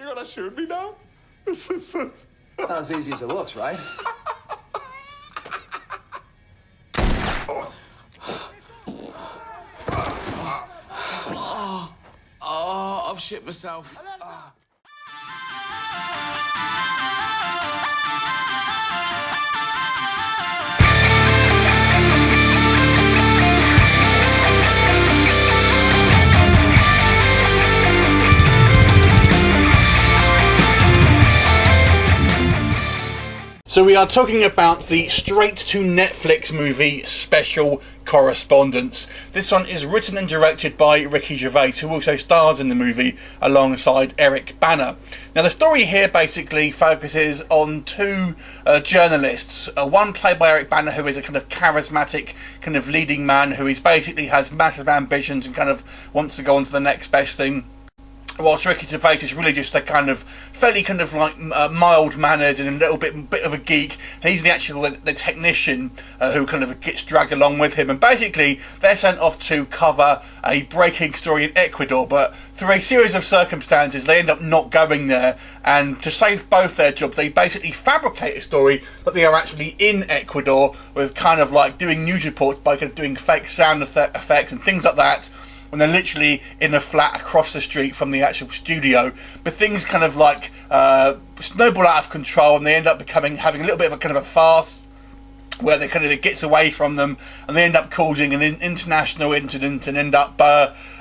you're gonna shoot me now? It's not as easy as it looks, right? Oh, I've shit myself. So we are talking about the straight-to-Netflix movie special Correspondence. This one is written and directed by Ricky Gervais, who also stars in the movie alongside Eric Bana. Now the story here basically focuses on two journalists, one played by Eric Bana, who is a kind of charismatic kind of leading man who is basically has massive ambitions and kind of wants to go on to the next best thing. Whilst Ricky Gervais is really just a kind of fairly kind of like mild-mannered and a little bit of a geek. And he's the actual the technician who kind of gets dragged along with him. And basically they're sent off to cover a breaking story in Ecuador, but through a series of circumstances they end up not going there. And to save both their jobs, they basically fabricate a story that they are actually in Ecuador, with kind of like doing news reports by kind of doing fake sound effects and things like that, when they're literally in a flat across the street from the actual studio. But things kind of like snowball out of control, and they end up having a little bit of a kind of a farce where it gets away from them, and they end up causing an international incident and end up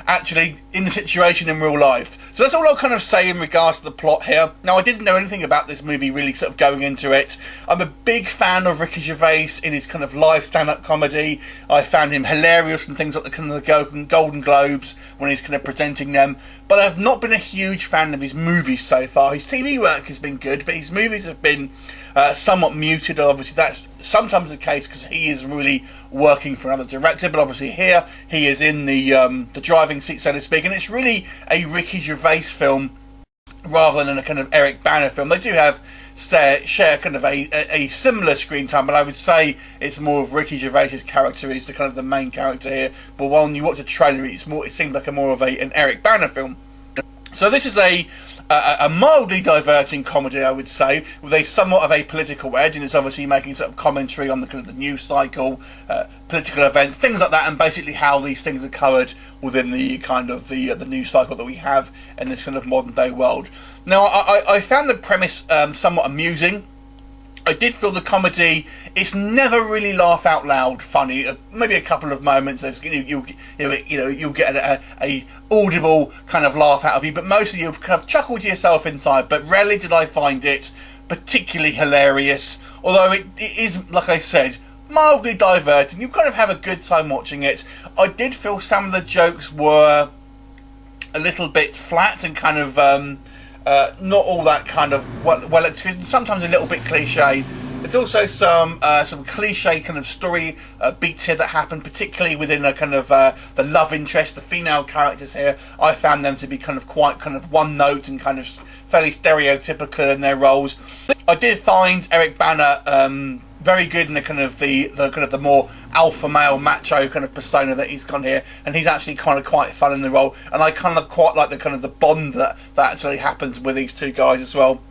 actually in the situation in real life. So that's all I'll kind of say in regards to the plot here. Now, I didn't know anything about this movie really sort of going into it. I'm a big fan of Ricky Gervais in his kind of live stand-up comedy. I found him hilarious in things like the kind of the Golden Globes when he's kind of presenting them. But I've not been a huge fan of his movies so far. His TV work has been good, but his movies have been somewhat muted. Obviously that's sometimes the case because he is really working for another director, but obviously here he is in the driving seat, so to speak, and it's really a Ricky Gervais film rather than a kind of Eric Bana film. They do share kind of a similar screen time, but I would say it's more of Ricky Gervais's character is the kind of the main character here. But when you watch the trailer, it seems like more of an Eric Bana film. So this is a mildly diverting comedy, I would say, with a somewhat of a political edge, and it's obviously making sort of commentary on the kind of the news cycle, political events, things like that, and basically how these things are covered within the kind of the news cycle that we have in this kind of modern day world. Now, I found the premise somewhat amusing. I did feel the comedy, it's never really laugh out loud funny. Maybe a couple of moments you'll get a audible kind of laugh out of you, but mostly you'll kind of chuckle to yourself inside. But rarely did I find it particularly hilarious, although it is, like I said, mildly diverting. You kind of have a good time watching it. I did feel some of the jokes were a little bit flat and kind of not all that kind of well executed, sometimes a little bit cliche. There's also some cliche kind of story beats here that happen, particularly within a kind of the love interest, the female characters here. I found them to be kind of quite kind of one note and kind of fairly stereotypical in their roles. I did find Eric Bana very good in the kind of the more alpha male macho kind of persona that he's got here, and he's actually kind of quite fun in the role, and I kind of quite like the kind of the bond that actually happens with these two guys as well.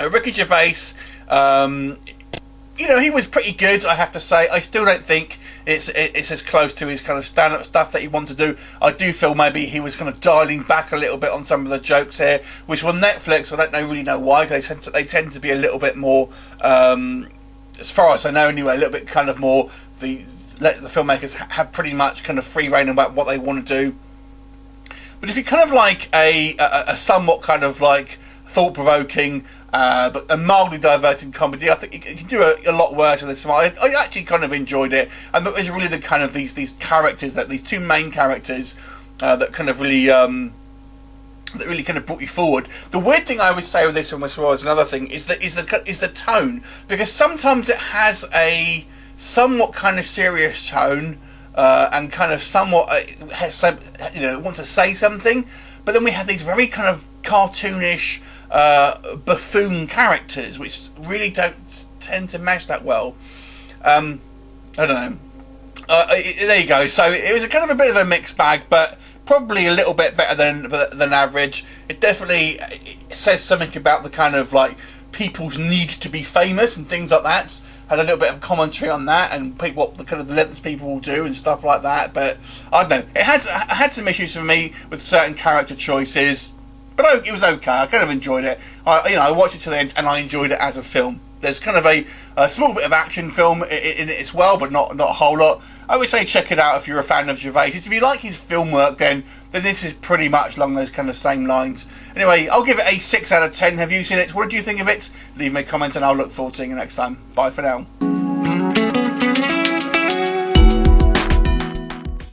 Ricky Gervais, he was pretty good, I have to say. I still don't think it's as close to his kind of stand-up stuff that he wanted to do. I do feel maybe he was kind of dialing back a little bit on some of the jokes here, which on Netflix, I don't really know why, they tend to be a little bit more as far as I know anyway, a little bit kind of more the filmmakers have pretty much kind of free reign about what they want to do. But if you kind of like a somewhat kind of like thought-provoking but a mildly diverting comedy, I think you can do a lot worse with this one. I actually kind of enjoyed it, and it was really the kind of these characters, that these two main characters that kind of really that really kind of brought you forward. The weird thing I would say with this one as well as another thing is the tone, because sometimes it has a somewhat kind of serious tone and kind of somewhat wants to say something, but then we have these very kind of cartoonish buffoon characters which really don't tend to mesh that well. I don't know. There you go. So it was a kind of a bit of a mixed bag, but probably a little bit better than average. It definitely says something about the kind of like people's need to be famous and things like that. Had a little bit of commentary on that and what the kind of the lengths people will do and stuff like that. But I don't know. It had some issues for me with certain character choices, but it was okay. I kind of enjoyed it. I watched it to the end and I enjoyed it as a film. There's kind of a small bit of action film in it as well, but not a whole lot. I would say check it out if you're a fan of Gervais. If you like his film work, then this is pretty much along those kind of same lines. Anyway, I'll give it a 6 out of 10. Have you seen it? What did you think of it? Leave me a comment and I'll look forward to seeing you next time. Bye for now.